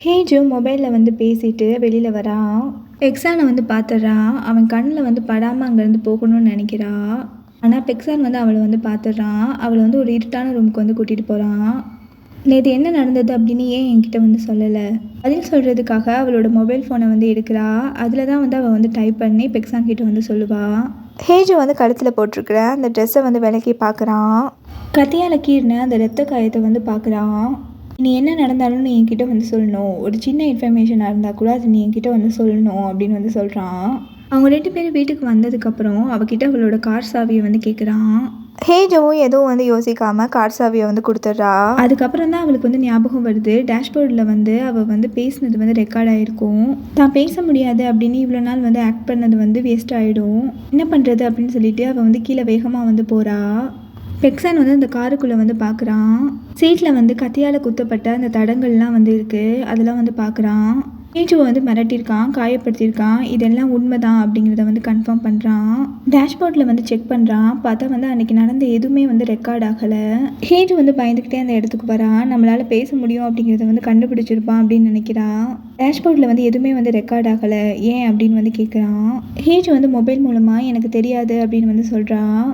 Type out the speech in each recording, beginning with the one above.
ஹேஜு மொபைலில் வந்து பேசிட்டு வெளியில் வரான். பெக்ஸானை வந்து பார்த்துடுறான். அவன் கண்ணில் வந்து படாமல் அங்கேருந்து போகணும்னு நினைக்கிறா. ஆனால் பெக்ஸான் வந்து அவளை வந்து பார்த்துடுறான். அவளை வந்து ஒரு இருட்டான ரூமுக்கு வந்து கூட்டிகிட்டு போகிறான். நேற்று என்ன நடந்தது அப்படின்னு ஏன் என்கிட்ட வந்து சொல்லலை? பதில் சொல்கிறதுக்காக அவளோட மொபைல் ஃபோனை வந்து எடுக்கிறா. அதில் தான் வந்து அவள் வந்து டைப் பண்ணி பெக்ஸான் கிட்ட வந்து சொல்லுவாள். ஹேஜு வந்து கழுத்தில் போட்டிருக்கிற அந்த ட்ரெஸ்ஸை வந்து விலக்கி பார்க்குறான். கத்தியால் கீறின அந்த ரத்த காயத்தை வந்து பார்க்குறான். நீ என்ன நடந்தாலும் நீ என்கிட்ட வந்து சொல்லணும். ஒரு சின்ன இன்ஃபர்மேஷனாக இருந்தால் கூட அது நீ என்கிட்ட வந்து சொல்லணும் அப்படின்னு வந்து சொல்கிறான். அவங்க 2 பேரும் வீட்டுக்கு வந்ததுக்கப்புறம் அவகிட்ட அவளோட கார் சாவியை வந்து கேட்குறான். ஹேஜவும் எதுவும் வந்து யோசிக்காமல் கார் சாவியை வந்து கொடுத்துட்றா. அதுக்கப்புறம் தான் அவளுக்கு வந்து ஞாபகம் வருது. டேஷ்போர்டில் வந்து அவள் வந்து பேசினது வந்து ரெக்கார்ட் ஆகிருக்கும். தான் பேச முடியாது அப்படின்னு இவ்வளோ நாள் வந்து ஆக்ட் பண்ணது வந்து வேஸ்ட் ஆகிடும். என்ன பண்ணுறது அப்படின்னு சொல்லிட்டு அவள் வந்து கீழே வேகமாக வந்து போகிறா. பெக்ஸான் வந்து அந்த காருக்குள்ளே வந்து பார்க்குறான். சீட்டில் வந்து கத்தியால் குத்தப்பட்ட அந்த தடங்கள்லாம் வந்து இருக்குது. அதெல்லாம் வந்து பார்க்குறான். ஹேஜுவை வந்து மிரட்டியிருக்கான், காயப்படுத்தியிருக்கான். இதெல்லாம் உண்மைதான் அப்படிங்கிறத வந்து கன்ஃபார்ம் பண்ணுறான். டேஷ்போர்டில் வந்து செக் பண்ணுறான். பார்த்தா வந்து அன்றைக்கி நடந்த எதுவுமே வந்து ரெக்கார்ட் ஆகலை. ஹேஜு வந்து பயந்துக்கிட்டே அந்த இடத்துக்கு வரான். நம்மளால் பேச முடியும் அப்படிங்கிறத வந்து கண்டுபிடிச்சிருப்பான் அப்படின்னு நினைக்கிறான். டேஷ்போர்டில் வந்து எதுவுமே வந்து ரெக்கார்ட் ஆகலை, ஏன் அப்படின்னு வந்து கேட்குறான். ஹேஜு வந்து மொபைல் மூலமாக எனக்கு தெரியாது அப்படின்னு வந்து சொல்கிறான்.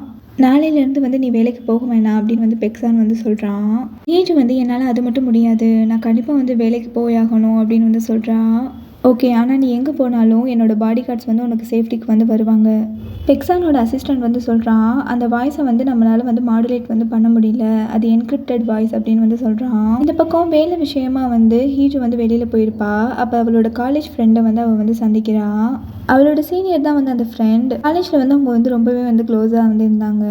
நாளையிலேருந்து வந்து நீ வேலைக்கு போக வேணாம் அப்படின்னு வந்து பெக்ஸான் வந்து சொல்கிறான். ஹேஜு வந்து என்னால் அது மட்டும் முடியாது, நான் கண்டிப்பாக வந்து வேலைக்கு போயாகணும் அப்படின்னு வந்து சொல்கிறான். ஓகே, ஆனால் நீ எங்கே போனாலும் என்னோடய பாடி கார்ட்ஸ் வந்து உனக்கு சேஃப்டிக்கு வந்து வருவாங்க. பெக்ஸானோட அசிஸ்டண்ட் வந்து சொல்கிறான். அந்த வாய்ஸை வந்து நம்மளால் வந்து மாடுலேட் வந்து பண்ண முடியல, அது என்கிரிப்டட் வாய்ஸ் அப்படின்னு வந்து சொல்கிறான். இந்த பக்கம் வேலை விஷயமா வந்து ஹீஜு வந்து வெளியில் போயிருப்பா. அப்போ அவளோட காலேஜ் ஃப்ரெண்டை வந்து அவள் வந்து சந்திக்கிறான். அவளோட சீனியர் தான் வந்து அந்த ஃப்ரெண்ட். காலேஜில் வந்து அவங்க வந்து ரொம்பவே வந்து க்ளோஸாக வந்து இருந்தாங்க.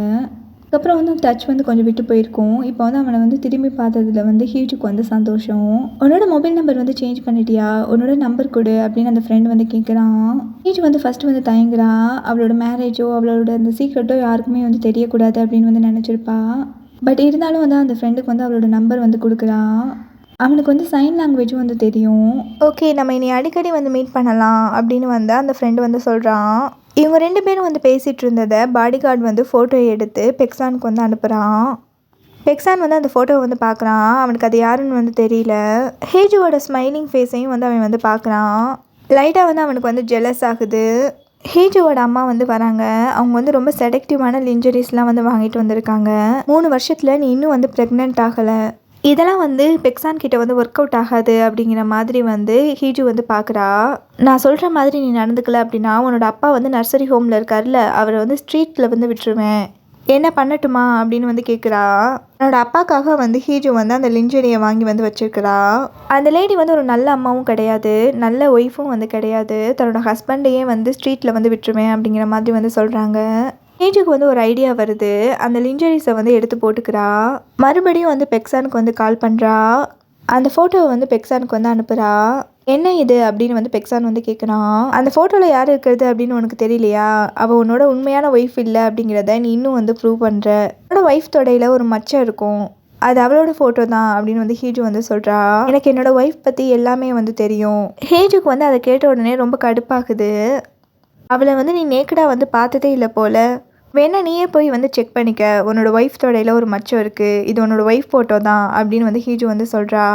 அதுக்கப்புறம் வந்து டச் வந்து கொஞ்சம் விட்டு போயிருக்கும். இப்போ வந்து அவனை வந்து திரும்பி பார்த்ததுல வந்து ஹீஜுக்கு வந்து சந்தோஷம். உன்னோட மொபைல் நம்பர் வந்து சேஞ்ச் பண்ணிட்டியா, உன்னோட நம்பர் கொடு அப்படின்னு அந்த ஃப்ரெண்ட் வந்து கேட்குறான். ஹீஜு வந்து ஃபஸ்ட்டு வந்து தயங்குறா. அவளோட மேரேஜோ அவளோட அந்த சீக்ரெட்டோ யாருக்குமே வந்து தெரியக்கூடாது அப்படின்னு வந்து நினச்சிருப்பா. பட் இருந்தாலும் வந்து அந்த ஃப்ரெண்டுக்கு வந்து அவளோட நம்பர் வந்து கொடுக்குறான். அவனுக்கு வந்து சைன் லாங்குவேஜும் வந்து தெரியும். ஓகே, நம்ம இனி அடிக்கடி வந்து மீட் பண்ணலாம் அப்படின்னு வந்து அந்த ஃப்ரெண்டு வந்து சொல்கிறான். இவங்க 2 பேரும் வந்து பேசிகிட்டு இருந்ததை பாடி கார்டு வந்து ஃபோட்டோ எடுத்து பெக்ஸானுக்கு வந்து அனுப்புகிறான். பெக்ஸான் வந்து அந்த ஃபோட்டோவை வந்து பார்க்குறான். அவனுக்கு அது யாருன்னு வந்து தெரியல. ஹேஜுவோட ஸ்மைலிங் ஃபேஸையும் வந்து அவன் வந்து பார்க்குறான். லைட்டாக வந்து அவனுக்கு வந்து ஜெலஸ் ஆகுது. ஹேஜுவோட அம்மா வந்து வராங்க. அவங்க வந்து ரொம்ப செடக்டிவான லிஞ்சரிஸ்லாம் வந்து வாங்கிட்டு வந்திருக்காங்க. 3 வருஷத்தில் நீ இன்னும் வந்து ப்ரெக்னென்ட் ஆகலை, இதெல்லாம் வந்து பெக்ஸான் கிட்ட வந்து ஒர்க் அவுட் ஆகாது அப்படிங்கிற மாதிரி வந்து ஹீஜு வந்து பார்க்குறா. நான் சொல்கிற மாதிரி நீ நடந்துக்கல அப்படின்னா உன்னோட அப்பா வந்து நர்சரி ஹோமில் இருக்கார்ல, அவரை வந்து ஸ்ட்ரீட்டில் வந்து விட்டுருவேன், என்ன பண்ணட்டுமா அப்படின்னு வந்து கேட்குறா. என்னோட அப்பாக்காக வந்து ஹீஜு வந்து அந்த லிஞ்சரியை வாங்கி வந்து வச்சுருக்கிறா. அந்த லேடி வந்து ஒரு நல்ல அம்மாவும் கிடையாது, நல்ல ஒய்ஃபும் வந்து கிடையாது. தன்னோட ஹஸ்பண்டையே வந்து ஸ்ட்ரீட்டில் வந்து விட்டுருவேன் அப்படிங்கிற மாதிரி வந்து சொல்கிறாங்க. ஹேஜுக்கு வந்து ஒரு ஐடியா வருது. அந்த லிஞ்சரிஸை வந்து எடுத்து போட்டுக்கிறா. மறுபடியும் வந்து பெக்ஸானுக்கு வந்து கால் பண்ணுறா. அந்த ஃபோட்டோவை வந்து பெக்ஸானுக்கு வந்து அனுப்புகிறா. என்ன இது அப்படின்னு வந்து பெக்ஸான் வந்து கேட்குறான். அந்த ஃபோட்டோவில் யார் இருக்கிறது அப்படின்னு உனக்கு தெரியலையா, அவள் உன்னோட உண்மையான ஒய்ஃப் இல்லை அப்படிங்கிறத நீ இன்னும் வந்து ப்ரூவ் பண்ணுற. அவனோட ஒய்ஃப் தொடையில் ஒரு மச்சம் இருக்கும், அது அவளோட ஃபோட்டோ தான் அப்படின்னு வந்து ஹீஜு வந்து சொல்கிறா. எனக்கு என்னோட ஒய்ஃப் பற்றி எல்லாமே வந்து தெரியும். ஹேஜுக்கு வந்து அதை கேட்ட உடனே ரொம்ப கடுப்பாகுது. அவளை வந்து நீ நேக்கடாக வந்து பார்த்ததே இல்லை போல், வேணா நீயே போய் வந்து செக் பண்ணிக்க, உன்னோட ஒய்ஃப் தொடையில் ஒரு மச்சம் இருக்குது, இது உன்னோட ஒய்ஃப் ஃபோட்டோ தான் அப்படின்னு வந்து ஹீஜு வந்து சொல்கிறா.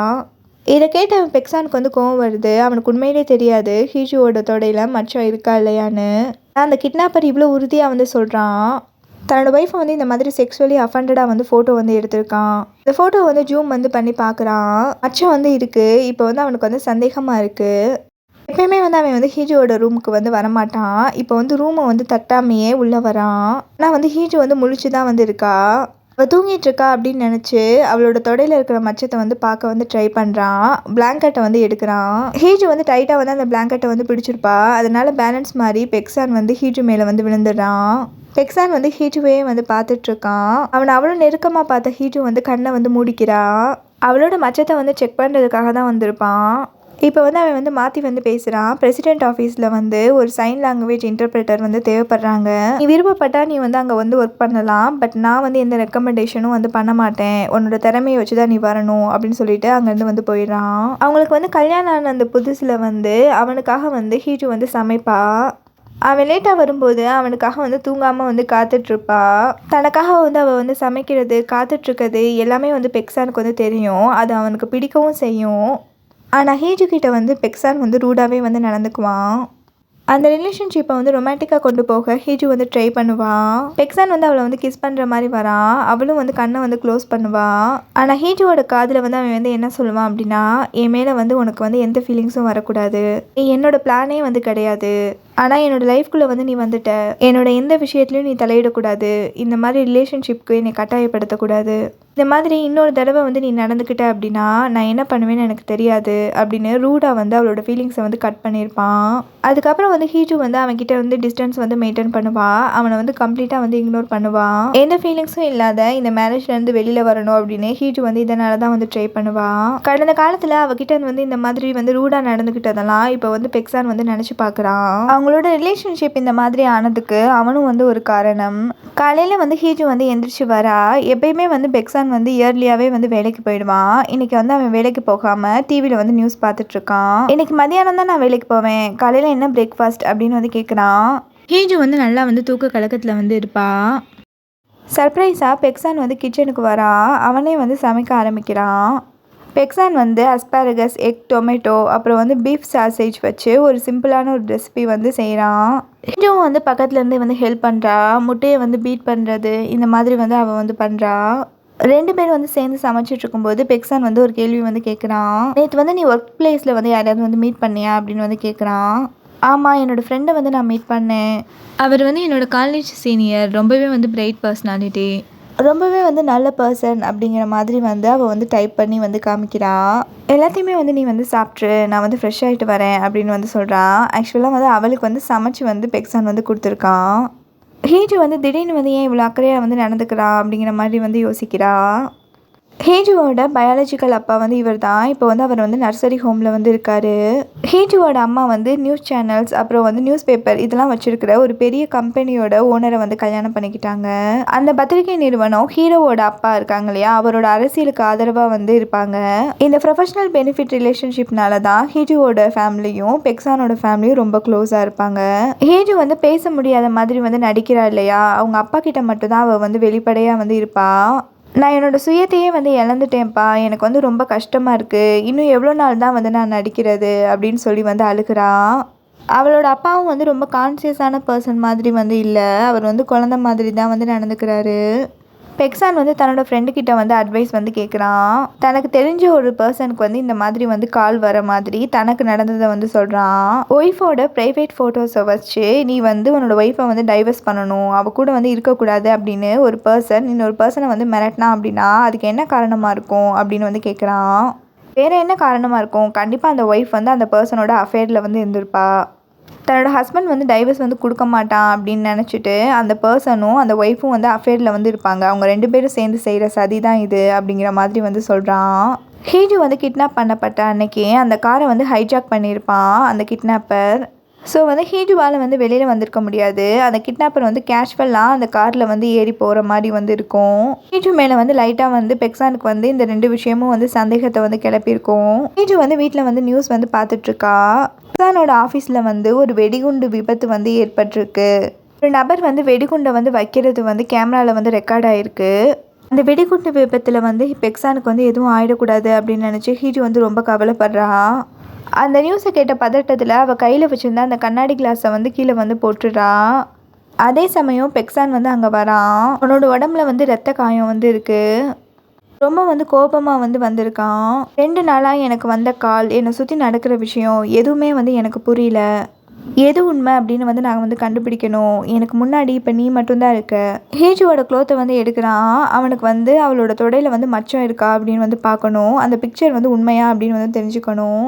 இதை கேட்ட பெக்ஸானுக்கு வந்து கோவம் வருது. அவனுக்கு உண்மையிலே தெரியாது ஹீஜுவோட தொடையில் மச்சம் இருக்கா இல்லையான்னு. அந்த கிட்னாப்பர் இவ்வளோ உறுதியாக வந்து சொல்கிறான். தன்னோட ஒய்ஃபை வந்து இந்த மாதிரி செக்ஸுவலி அஃபண்டடாக வந்து ஃபோட்டோ வந்து எடுத்திருக்கான். இந்த ஃபோட்டோ வந்து ஜூம் வந்து பண்ணி பார்க்குறான். மச்சம் வந்து இருக்குது. இப்போ வந்து அவனுக்கு வந்து சந்தேகமாக இருக்குது. எப்பயுமே வந்து அவன் வந்து ஹீஜுவோட ரூமுக்கு வந்து வரமாட்டான். இப்போ வந்து ரூமை வந்து தட்டாமையே உள்ளே வரான். ஆனால் வந்து ஹீஜு வந்து முழிச்சு தான் வந்து இருக்கா. அவள் தூங்கிட்டு இருக்கா அப்படின்னு நினச்சி அவளோட தொடையில் இருக்கிற மச்சத்தை வந்து பார்க்க வந்து ட்ரை பண்ணுறான். பிளாங்கெட்டை வந்து எடுக்கிறான். ஹீஜு வந்து டைட்டாக வந்து அந்த பிளாங்கெட்டை வந்து பிடிச்சிருப்பா. அதனால பேலன்ஸ் மாதிரி பெக்ஸான் வந்து ஹீஜு மேலே வந்து விழுந்துடுறான். பெக்ஸான் வந்து ஹீஜுவே வந்து பார்த்துட்ருக்கான். அவனை அவ்வளோ நெருக்கமாக பார்த்த ஹீஜு வந்து கண்ணை வந்து மூடிக்கிறா. அவளோட மச்சத்தை வந்து செக் பண்ணுறதுக்காக தான் வந்திருப்பான். இப்போ வந்து அவன் வந்து மாற்றி வந்து பேசுகிறான். பிரசிடென்ட் ஆஃபீஸில் வந்து ஒரு சைன் லாங்குவேஜ் இன்டர்பிரேட்டர் வந்து தேவைப்படுறாங்க. நீ விருப்பப்பட்டால் நீ வந்து அங்கே வந்து ஒர்க் பண்ணலாம், பட் நான் வந்து எந்த ரெக்கமெண்டேஷனும் வந்து பண்ண மாட்டேன், உன்னோட திறமையை வச்சு தான் நீ வரணும் அப்படின்னு சொல்லிட்டு அங்கேருந்து வந்து போயிடறான். அவங்களுக்கு வந்து கல்யாணம் ஆன அந்த புதுசில் வந்து அவனுக்காக வந்து ஹீஜு வந்து சமைப்பா. அவன் லேட்டாக வரும்போது அவனுக்காக வந்து தூங்காமல் வந்து காத்துட்ருப்பா. தனக்காக வந்து அவள் வந்து சமைக்கிறது, காத்துட்ருக்கிறது எல்லாமே வந்து பெக்ஸானுக்கு வந்து தெரியும். அது அவனுக்கு பிடிக்கவும் செய்யும். ஆனால் ஹீஜு கிட்ட வந்து பெக்ஸான் வந்து ரூடாகவே வந்து நடந்துக்குவான். அந்த ரிலேஷன்ஷிப்பை வந்து ரொமான்டிக்காக கொண்டு போக ஹீஜு வந்து ட்ரை பண்ணுவான். பெக்ஸான் வந்து அவளை வந்து கிஸ் பண்ணுற மாதிரி வரான். அவளும் வந்து கண்ணை வந்து க்ளோஸ் பண்ணுவான். ஆனால் ஹீஜுவோட காதில் வந்து அவன் வந்து என்ன சொல்லுவான் அப்படின்னா, என் மேலே வந்து உனக்கு வந்து எந்த ஃபீலிங்ஸும் வரக்கூடாது, நீ என்னோட பிளானே வந்து கிடையாது, ஆனால் என்னோடய லைஃப்குள்ளே வந்து நீ வந்துட்ட, என்னோட எந்த விஷயத்துலையும் நீ தலையிடக்கூடாது, இந்த மாதிரி ரிலேஷன்ஷிப்க்கு என்னை கட்டாயப்படுத்தக்கூடாது, இந்த மாதிரி இன்னொரு தடவை வந்து நீ நடந்துக்கிட்ட அப்படின்னா நான் என்ன பண்ணுவேன்னு எனக்கு தெரியாது அப்படின்னு ரூடாக வந்து அவளோட ஃபீலிங்ஸை வந்து கட் பண்ணியிருப்பான். அதுக்கப்புறம் வந்து ஹீஜு வந்து அவன்கிட்ட வந்து டிஸ்டன்ஸ் வந்து மெயின்டைன் பண்ணுவான். அவனை வந்து கம்ப்ளீட்டாக வந்து இக்னோர் பண்ணுவான். எந்த ஃபீலிங்ஸும் இல்லாத இந்த மேரேஜ்லேருந்து வெளியில் வரணும் அப்படின்னு ஹீஜு வந்து இதனால தான் வந்து ட்ரை பண்ணுவான். கடந்த காலத்தில் அவகிட்ட வந்து இந்த மாதிரி வந்து ரூடாக நடந்துக்கிட்டதெல்லாம் இப்போ வந்து பெக்ஸான் வந்து நினச்சி பார்க்குறான். அவங்களோட ரிலேஷன்ஷிப் இந்த மாதிரி ஆனதுக்கு அவனும் வந்து ஒரு காரணம். காலையில் வந்து ஹீஜு வந்து எந்திரிச்சு வரா. எப்பயுமே வந்து பெக்ஸான் வந்து இயர்லியாகவே வந்து வேலைக்கு போயிடுவான். இன்னைக்கு வந்து அவன் வேலைக்கு போகாமல் டிவியில் வந்து நியூஸ் பார்த்துட்ருக்கான். இன்னைக்கு மதியானம் தான் நான் வேலைக்கு போவேன், காலையில் என்ன பிரேக்ஃபாஸ்ட் அப்படின்னு வந்து கேட்குறான். ஹீஜு வந்து நல்லா வந்து தூக்க கலக்கத்தில் வந்து இருப்பான். சர்ப்ரைஸாக பெக்ஸான் வந்து கிச்சனுக்கு வரான். அவனே வந்து சமைக்க ஆரம்பிக்கிறான். பெக்ஸான் வந்து அஸ்பாரகஸ், எக், டொமேட்டோ, அப்புறம் வந்து பீஃப் சாசேஜ் வச்சு ஒரு சிம்பிளான ஒரு ரெசிபி வந்து செய்கிறான். ஹீஜுவும் வந்து பக்கத்துலேருந்து வந்து ஹெல்ப் பண்ணுறா. முட்டையை வந்து பீட் பண்ணுறது இந்த மாதிரி வந்து அவள் வந்து பண்ணுறா. 2 பேரும் வந்து சேர்ந்து சமைச்சிட்டு இருக்கும்போது பெக்ஸான் வந்து ஒரு கேள்வி வந்து கேட்குறான். நேற்று வந்து நீ ஒர்க் பிளேஸில் வந்து யாரையாவது வந்து மீட் பண்ணியா அப்படின்னு வந்து கேட்குறான். ஆமாம், என்னோடய ஃப்ரெண்டை வந்து நான் மீட் பண்ணேன். அவர் வந்து என்னோடய காலேஜ் சீனியர், ரொம்பவே வந்து பிரைட் பர்சனாலிட்டி, ரொம்பவே வந்து நல்ல பர்சன் அப்படிங்கிற மாதிரி வந்து அவள் வந்து டைப் பண்ணி வந்து காமிக்கிறா. எல்லாத்தையுமே வந்து நீ வந்து சாப்பிட்ரு, நான் வந்து ஃப்ரெஷ் ஆகிட்டு வரேன் அப்படின்னு வந்து சொல்கிறான். ஆக்சுவலாக வந்து அவளுக்கு வந்து சமைச்சு வந்து பெக்ஸான் வந்து கொடுத்துருக்கான். ஹீஜு வந்து திடீர்னு வந்து ஏன் இவ்வளோ அக்கறையாக வந்து நடந்துக்கிறான் அப்படிங்கிற மாதிரி வந்து யோசிக்கிறா. ஹீஜுவோட பயாலஜிக்கல் அப்பா வந்து இவர் தான். இப்போ வந்து அவர் வந்து நர்சரி ஹோமில் வந்து இருக்கார். ஹீஜுவோட அம்மா வந்து நியூஸ் சேனல்ஸ், அப்புறம் வந்து நியூஸ் பேப்பர் இதெல்லாம் வச்சுருக்கிற ஒரு பெரிய கம்பெனியோட ஓனரை வந்து கல்யாணம் பண்ணிக்கிட்டாங்க. அந்த பத்திரிகை நிறுவனம் ஹீரோவோட அப்பா இருக்காங்க இல்லையா, அவரோட அரசியலுக்கு ஆதரவாக வந்து இருப்பாங்க. இந்த ப்ரொஃபஷனல் பெனிஃபிட் ரிலேஷன்ஷிப்னால தான் ஹீஜுவோட ஃபேமிலியும் பெக்ஸானோட ஃபேமிலியும் ரொம்ப க்ளோஸாக இருப்பாங்க. ஹீஜு வந்து பேச முடியாத மாதிரி வந்து நடிக்கிறா இல்லையா, அவங்க அப்பா கிட்ட மட்டும்தான் அவள் வந்து வெளிப்படையாக வந்து இருப்பாள். நான் என்னோடய சுயத்தையே வந்து இழந்துட்டேன்ப்பா, எனக்கு வந்து ரொம்ப கஷ்டமாக இருக்குது, இன்னும் எவ்வளோ நாள் தான் வந்து நான் நடிக்கிறது அப்படின்னு சொல்லி வந்து அழுகிறான். அவளோட அப்பாவும் வந்து ரொம்ப கான்சியஸான பர்சன் மாதிரி வந்து இல்லை, அவர் வந்து குழந்த மாதிரி தான் வந்து நடந்துக்கிறாரு. பெக்ஸான் வந்து தன்னோட ஃப்ரெண்டுக்கிட்ட வந்து அட்வைஸ் வந்து கேட்குறான். தனக்கு தெரிஞ்ச ஒரு பர்சனுக்கு வந்து இந்த மாதிரி வந்து கால் வர மாதிரி தனக்கு நடந்ததை வந்து சொல்கிறான். ஒய்ஃபோட ப்ரைவேட் ஃபோட்டோஸை வச்சு நீ வந்து உன்னோட ஒய்ஃபை வந்து டைவர்ஸ் பண்ணணும், அவள் கூட வந்து இருக்கக்கூடாது அப்படின்னு ஒரு பர்சன் இன்னொரு பர்சனை வந்து மிரட்டினா அப்படின்னா அதுக்கு என்ன காரணமாக இருக்கும் அப்படின்னு வந்து கேட்குறான். வேறு என்ன காரணமாக இருக்கும், கண்டிப்பாக அந்த ஒய்ஃப் வந்து அந்த பர்சனோட அஃபேரில் வந்து இருந்திருப்பா. தன்னோட ஹஸ்பண்ட் வந்து டைவர்ஸ் வந்து கொடுக்க மாட்டான் அப்படின்னு நினச்சிட்டு அந்த பர்சனும் அந்த ஒய்ஃபும் வந்து அஃபேரில் வந்து இருப்பாங்க. அவங்க 2 பேரும் சேர்ந்து செய்கிற சதி தான் இது அப்படிங்கிற மாதிரி வந்து சொல்கிறான். ஹீஜு வந்து கிட்னாப் பண்ணப்பட்ட அன்னைக்கு அந்த காரை வந்து ஹைஜாக் பண்ணியிருப்பான் அந்த கிட்னாப்பர். ஸோ வந்து ஹீஜுவால் வந்து வெளியில் வந்திருக்க முடியாது. அந்த கிட்னாப்பர் வந்து கேஷுவலாக அந்த காரில் வந்து ஏறி போகிற மாதிரி வந்து இருக்கும். ஹீஜு மேலே வந்து லைட்டாக வந்து பெக்ஸானுக்கு வந்து இந்த 2 விஷயமும் வந்து சந்தேகத்தை வந்து கிளப்பியிருக்கும். ஹீஜு வந்து வீட்டில் வந்து நியூஸ் வந்து பார்த்துட்ருக்கா. பெக்ஸானோட ஆஃபீஸில் வந்து ஒரு வெடிகுண்டு விபத்து வந்து ஏற்பட்டிருக்கு. ஒரு நபர் வந்து வெடிகுண்டை வந்து வைக்கிறது வந்து கேமராவில் வந்து ரெக்கார்ட் ஆகிருக்கு. அந்த வெடிகுண்டு விபத்தில் வந்து பெக்ஸானுக்கு வந்து எதுவும் ஆகிடக்கூடாது அப்படின்னு நினச்சி ஹீஜு வந்து ரொம்ப கவலைப்படுறா. அந்த நியூஸை கேட்ட பதட்டத்தில் அவள் கையில் வச்சுருந்தா அந்த கண்ணாடி கிளாஸை வந்து கீழே வந்து போட்டுடுறா. அதே சமயம் பெக்ஸான் வந்து அங்கே வரான். அவனோட உடம்புல வந்து ரத்த காயம் வந்து இருக்குது. ரொம்ப வந்து கோபமாக வந்து வந்திருக்கான். 2 நாளாக எனக்கு வந்த கால், என்னை சுற்றி நடக்கிற விஷயம் எதுவுமே வந்து எனக்கு புரியல, எது உண்மை அப்படின்னு வந்து நாங்கள் வந்து கண்டுபிடிக்கணும், எனக்கு முன்னாடி இப்போ நீ மட்டும்தான் இருக்க. ஹீஜுவோட க்ளோத்தை வந்து எடுக்கிறான். அவனுக்கு வந்து அவளோட தொடையில் வந்து மச்சம் இருக்கா அப்படின்னு வந்து பார்க்கணும், அந்த பிக்சர் வந்து உண்மையா அப்படின்னு வந்து தெரிஞ்சுக்கணும்.